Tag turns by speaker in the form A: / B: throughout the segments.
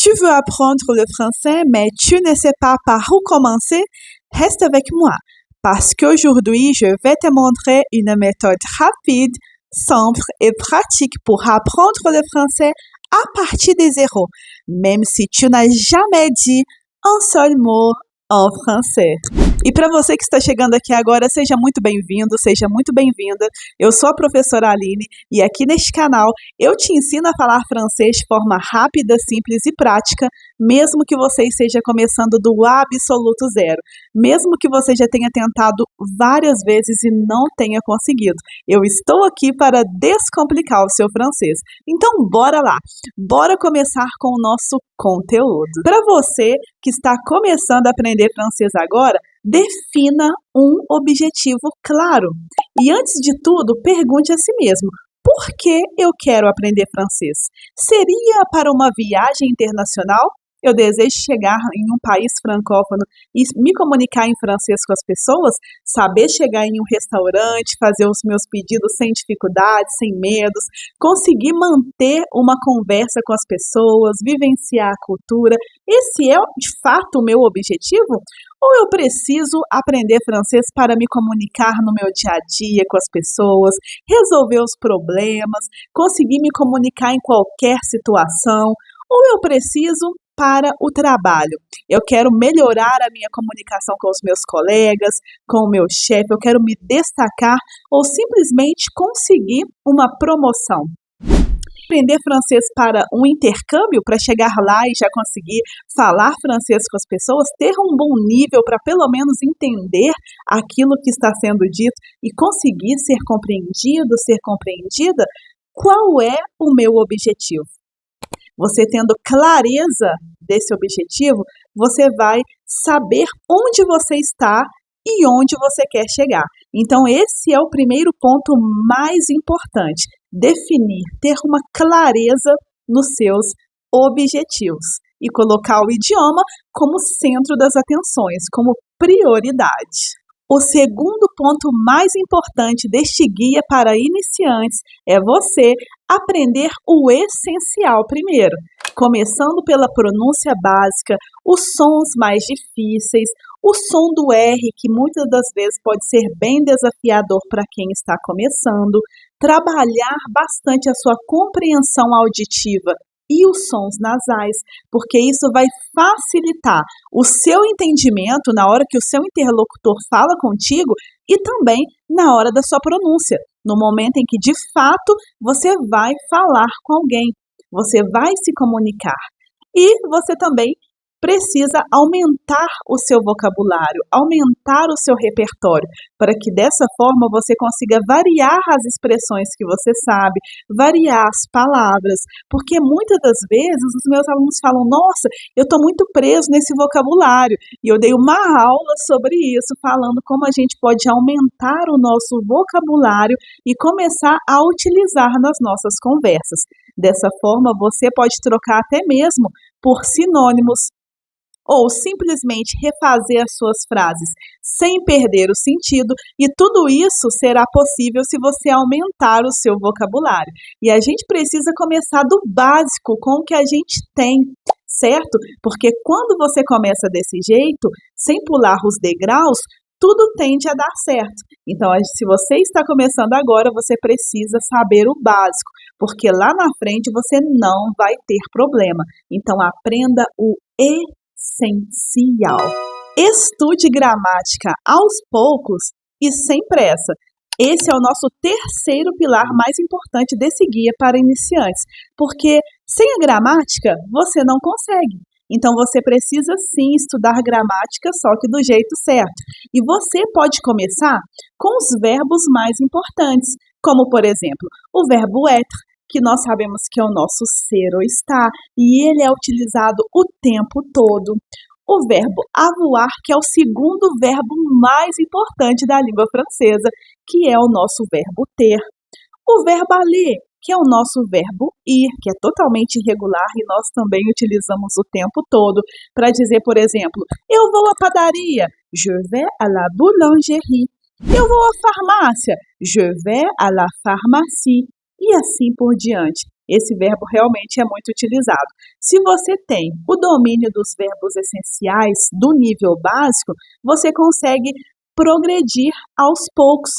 A: Tu veux apprendre le français, mais tu ne sais pas par où commencer? Reste avec moi, parce qu'aujourd'hui, je vais te montrer une méthode rapide, simple et pratique pour apprendre le français à partir de zéro, même si tu n'as jamais dit un seul mot en français. E para você que está chegando aqui agora, seja muito bem-vindo, seja muito bem-vinda. Eu sou a professora Aline e aqui neste canal eu te ensino a falar francês de forma rápida, simples e prática, mesmo que você esteja começando do absoluto zero, mesmo que você já tenha tentado várias vezes e não tenha conseguido. Eu estou aqui para descomplicar o seu francês. Então, bora lá! Bora começar com o nosso conteúdo. Para você que está começando a aprender francês agora, defina um objetivo claro. E antes de tudo, pergunte a si mesmo: por que eu quero aprender francês? Seria para uma viagem internacional? Eu desejo chegar em um país francófono e me comunicar em francês com as pessoas, saber chegar em um restaurante, fazer os meus pedidos sem dificuldades, sem medos, conseguir manter uma conversa com as pessoas, vivenciar a cultura. Esse é, de fato, o meu objetivo? Ou eu preciso aprender francês para me comunicar no meu dia a dia com as pessoas, resolver os problemas, conseguir me comunicar em qualquer situação? Ou eu preciso para o trabalho? Eu quero melhorar a minha comunicação com os meus colegas, com o meu chefe, eu quero me destacar ou simplesmente conseguir uma promoção. Aprender francês para um intercâmbio, para chegar lá e já conseguir falar francês com as pessoas, ter um bom nível para pelo menos entender aquilo que está sendo dito e conseguir ser compreendido, ser compreendida? Qual é o meu objetivo? Você tendo clareza desse objetivo, você vai saber onde você está e onde você quer chegar. Então, esse é o primeiro ponto mais importante. Definir, ter uma clareza nos seus objetivos e colocar o idioma como centro das atenções, como prioridade. O segundo ponto mais importante deste guia para iniciantes é você aprender o essencial primeiro, começando pela pronúncia básica, os sons mais difíceis, o som do R, que muitas das vezes pode ser bem desafiador para quem está começando, trabalhar bastante a sua compreensão auditiva e os sons nasais, porque isso vai facilitar o seu entendimento na hora que o seu interlocutor fala contigo e também na hora da sua pronúncia, no momento em que de fato você vai falar com alguém, você vai se comunicar. E você também precisa aumentar o seu vocabulário, aumentar o seu repertório, para que dessa forma você consiga variar as expressões que você sabe, variar as palavras, porque muitas das vezes os meus alunos falam: nossa, eu estou muito preso nesse vocabulário, e eu dei uma aula sobre isso, falando como a gente pode aumentar o nosso vocabulário e começar a utilizar nas nossas conversas. Dessa forma, você pode trocar até mesmo por sinônimos, ou simplesmente refazer as suas frases sem perder o sentido, e tudo isso será possível se você aumentar o seu vocabulário. E a gente precisa começar do básico, com o que a gente tem, certo? Porque quando você começa desse jeito, sem pular os degraus, tudo tende a dar certo. Então, se você está começando agora, você precisa saber o básico, porque lá na frente você não vai ter problema. Então, aprenda o essencial. Estude gramática aos poucos e sem pressa. Esse é o nosso terceiro pilar mais importante desse guia para iniciantes, porque sem a gramática você não consegue. Então você precisa sim estudar gramática, só que do jeito certo. E você pode começar com os verbos mais importantes, como por exemplo, o verbo être, que nós sabemos que é o nosso ser ou estar, e ele é utilizado o tempo todo. O verbo avoir, que é o segundo verbo mais importante da língua francesa, que é o nosso verbo ter. O verbo aller, que é o nosso verbo ir, que é totalmente irregular e nós também utilizamos o tempo todo para dizer, por exemplo, eu vou à padaria, je vais à la boulangerie. Eu vou à farmácia, je vais à la pharmacie. E assim por diante. Esse verbo realmente é muito utilizado. Se você tem o domínio dos verbos essenciais do nível básico, você consegue progredir aos poucos.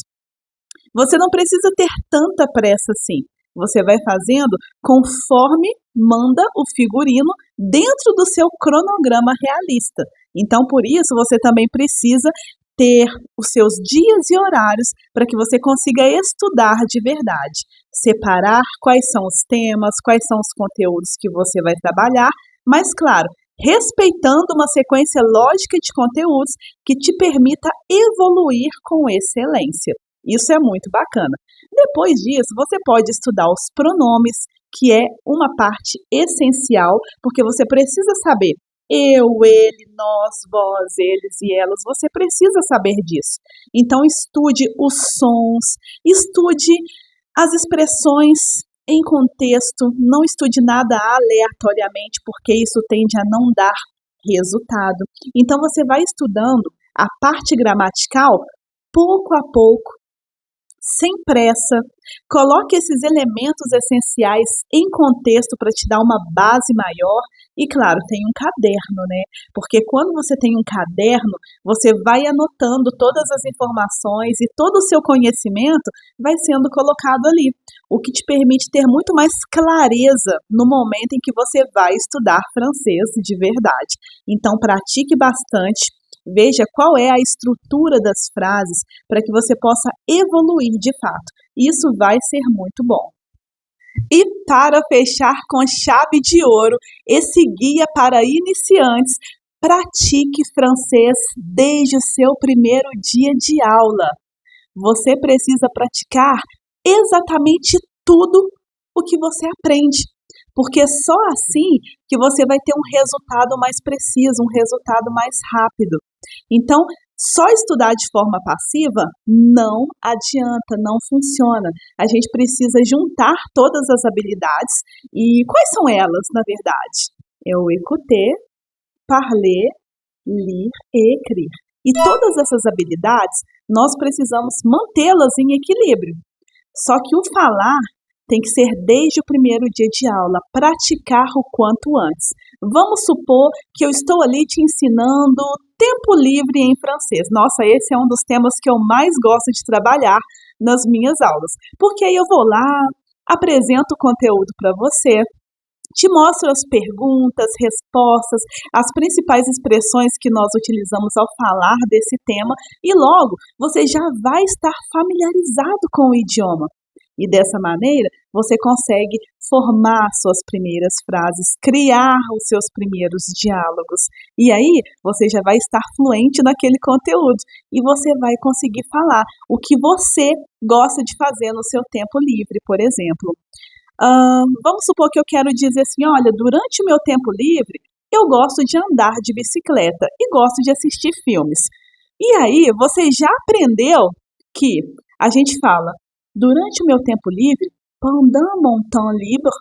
A: Você não precisa ter tanta pressa assim. Você vai fazendo conforme manda o figurino dentro do seu cronograma realista. Então, por isso, você também precisa ter os seus dias e horários para que você consiga estudar de verdade. Separar quais são os temas, quais são os conteúdos que você vai trabalhar, mas, claro, respeitando uma sequência lógica de conteúdos que te permita evoluir com excelência. Isso é muito bacana. Depois disso, você pode estudar os pronomes, que é uma parte essencial, porque você precisa saber eu, ele, nós, vós, eles e elas. Você precisa saber disso. Então, estude os sons, estude as expressões em contexto, não estude nada aleatoriamente, porque isso tende a não dar resultado. Então, você vai estudando a parte gramatical pouco a pouco, sem pressa. Coloque esses elementos essenciais em contexto para te dar uma base maior. E claro, tem um caderno, né? Porque quando você tem um caderno, você vai anotando todas as informações e todo o seu conhecimento vai sendo colocado ali, o que te permite ter muito mais clareza no momento em que você vai estudar francês de verdade. Então, pratique bastante. Veja qual é a estrutura das frases para que você possa evoluir de fato. Isso vai ser muito bom. E para fechar com chave de ouro, esse guia para iniciantes, pratique francês desde o seu primeiro dia de aula. Você precisa praticar exatamente tudo o que você aprende, porque é só assim que você vai ter um resultado mais preciso, um resultado mais rápido. Então, só estudar de forma passiva não adianta, não funciona. A gente precisa juntar todas as habilidades. E quais são elas, na verdade? É o écouter, parler, lire e écrire. E todas essas habilidades, nós precisamos mantê-las em equilíbrio. Só que o falar tem que ser desde o primeiro dia de aula, praticar o quanto antes. Vamos supor que eu estou ali te ensinando tempo livre em francês. Nossa, esse é um dos temas que eu mais gosto de trabalhar nas minhas aulas. Porque aí eu vou lá, apresento o conteúdo para você, te mostro as perguntas, respostas, as principais expressões que nós utilizamos ao falar desse tema e logo você já vai estar familiarizado com o idioma. E dessa maneira, você consegue formar suas primeiras frases, criar os seus primeiros diálogos. E aí, você já vai estar fluente naquele conteúdo e você vai conseguir falar o que você gosta de fazer no seu tempo livre, por exemplo. Vamos supor que eu quero dizer assim, olha, durante o meu tempo livre, eu gosto de andar de bicicleta e gosto de assistir filmes. E aí, você já aprendeu que a gente fala, durante o meu tempo livre, pendant mon temps libre.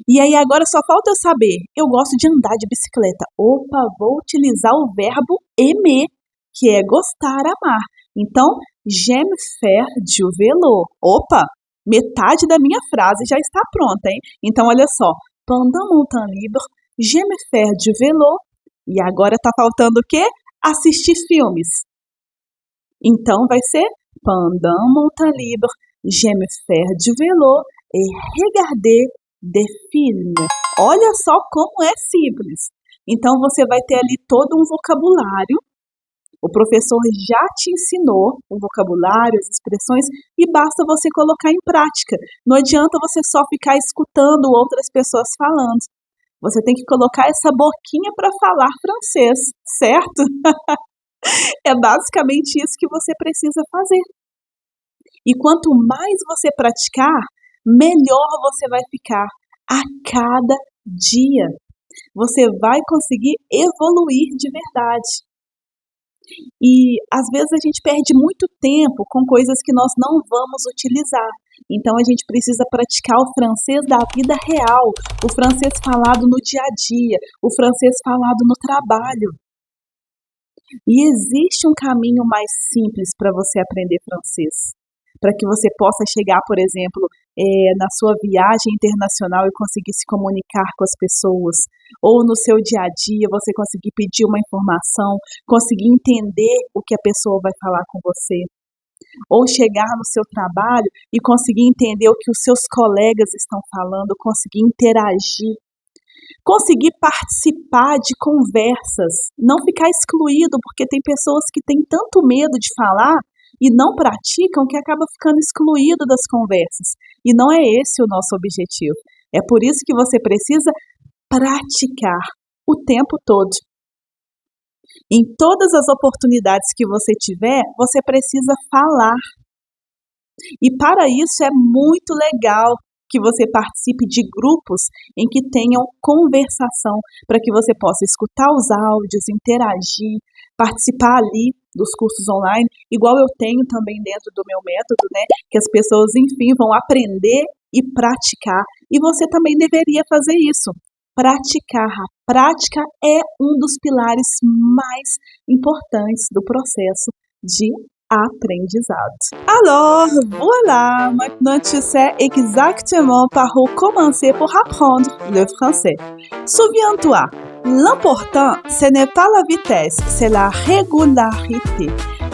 A: E aí agora só falta eu saber, eu gosto de andar de bicicleta. Opa, vou utilizar o verbo aimer, que é gostar, amar. Então, j'aime faire du vélo. Opa, metade da minha frase já está pronta, hein? Então, olha só, pendant mon temps libre, j'aime faire du vélo. E agora tá faltando o quê? Assistir filmes. Então, vai ser pendant mon temps libre, j'aime faire du vélo et regarder des films. Olha só como é simples. Então, você vai ter ali todo um vocabulário. O professor já te ensinou o vocabulário, as expressões, e basta você colocar em prática. Não adianta você só ficar escutando outras pessoas falando. Você tem que colocar essa boquinha para falar francês, certo? É basicamente isso que você precisa fazer. E quanto mais você praticar, melhor você vai ficar a cada dia. Você vai conseguir evoluir de verdade. E às vezes a gente perde muito tempo com coisas que nós não vamos utilizar. Então a gente precisa praticar o francês da vida real, o francês falado no dia a dia, o francês falado no trabalho. E existe um caminho mais simples para você aprender francês, para que você possa chegar, por exemplo, na sua viagem internacional e conseguir se comunicar com as pessoas, ou no seu dia a dia você conseguir pedir uma informação, conseguir entender o que a pessoa vai falar com você, ou chegar no seu trabalho e conseguir entender o que os seus colegas estão falando, conseguir interagir, conseguir participar de conversas, não ficar excluído, porque tem pessoas que têm tanto medo de falar e não praticam que acaba ficando excluído das conversas. E não é esse o nosso objetivo. É por isso que você precisa praticar o tempo todo. Em todas as oportunidades que você tiver, você precisa falar. E para isso é muito legal que você participe de grupos em que tenham conversação, para que você possa escutar os áudios, interagir, participar ali dos cursos online, igual eu tenho também dentro do meu método, né? Que as pessoas, enfim, vão aprender e praticar. E você também deveria fazer isso. Praticar. A prática é um dos pilares mais importantes do processo de apprentissage. Alors, voilà, maintenant tu sais exactement par où commencer pour apprendre le français. Souviens-toi, l'important, ce n'est pas la vitesse, c'est la régularité.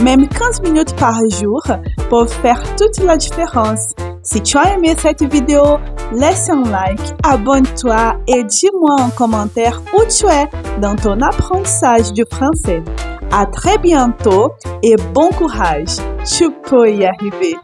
A: Même 15 minutes par jour peuvent faire toute la différence. Si tu as aimé cette vidéo, laisse un like, abonne-toi et dis-moi en commentaire où tu es dans ton apprentissage du français. À très bientôt et bon courage, tu peux y arriver.